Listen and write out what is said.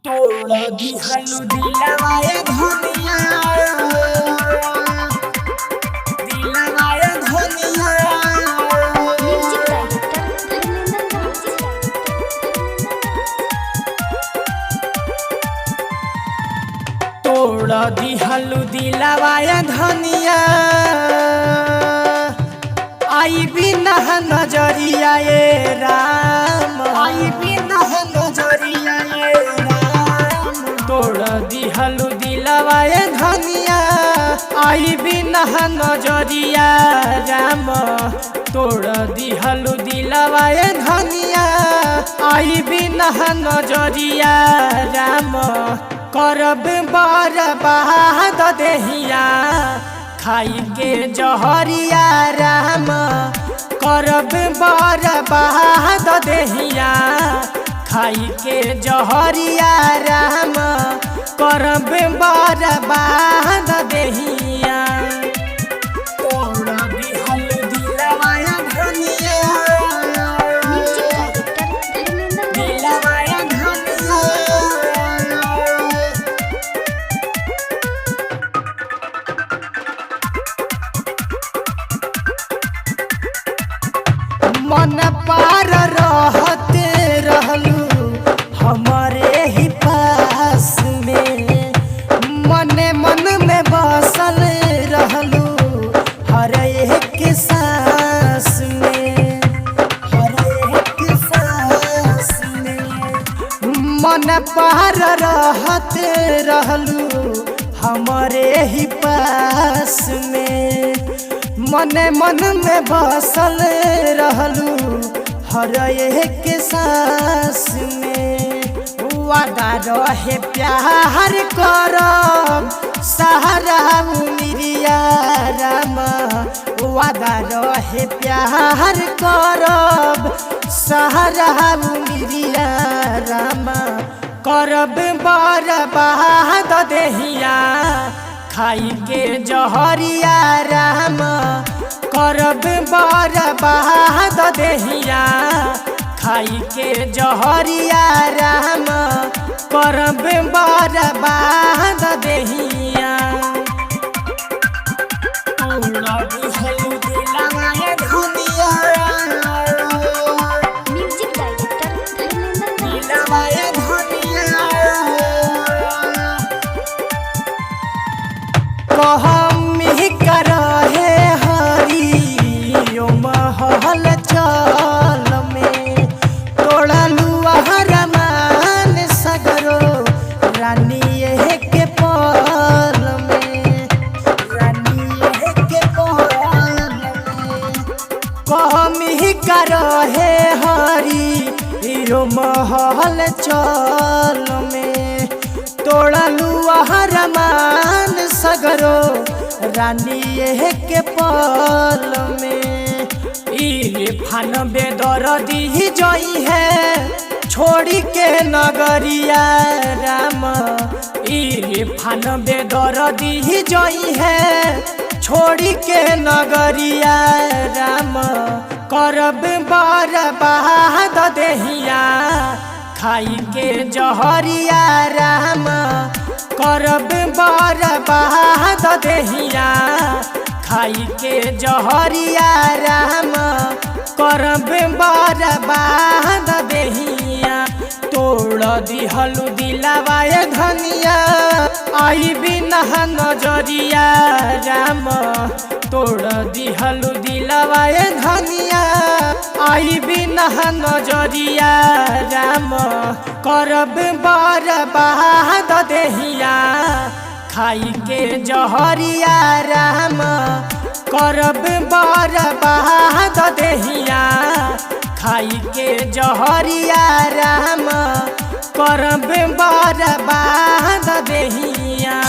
तोड़ दिहलु दिलवाए धनिया दिलवाए धनिया म्यूजिक डायरेक्टर धर्मेंद्र तोड़ दिहलु दिलवाए धनिया आई बिना नजरिया ये राम आई बिना नजरिया ये राम तोड़ दिहलु दिलवाए धनिया आई बिना नजरिया राम तोड़ दिहलु दिलवाए धनिया आई बिना नजरिया राम करब बर्बाद देहिया खाई के जहरिया राम करब बर्बाद देहिया खाई के जहरिया राम करब बर्बाद देहिया तोड़ दिहलु दिलवाए धनिया म्यूजिक डायरेक्टर धर्मेंद्र दिलवाए धनिया मन पार रहते रहलू हमारे ही पास में मने मन में बसल रहलू हर एक सांस में हर एक सांस में मन पार रहते रहलू हमारे ही पास में मने मन में बसल रहलू हर एक सांस में वादा रहे प्यार करब सहारा उमिरिया राम वादा रहे प्यार करब सहारा उमिरिया राम करब बर्बाद देहिया खाई के जहरिया राम करब बर्बाद देहिया खाई के जहरिया राम करब बर्बाद देहिया तोड़ दिहलु दिलवाए धनिया म्यूजिक डायरेक्टर धर्मेंद्र दिलवाए धनिया कहमी करहे हरि ओ महल चल में तोड़लू हरमान सगरो रानी के पल में रानी के पल में कहमी करहे हरि ओ महल चल में तोड़लू हरमान सगरो रानी के पल में इरफान बेदर्दी जई है छोड़ी के नगरिया राम इरफान बेदर्दी जई है छोड़ी के नगरिया राम करब बर्बाद देहिया खाई के जहरिया राम करब बर्बाद देहिया खाई के जहरिया राम करब बर्बाद देहिया तोड़ दिहलु दिलवाए धनिया आई बिना नजरिया राम तोड़ दिहलु दिलवाए धनिया आई बिना नजरिया राम करब बर्बाद देहिया खाई के जहरिया राम करब बर्बाद देहिया खाई के जहरिया राम करब बर्बाद देहिया।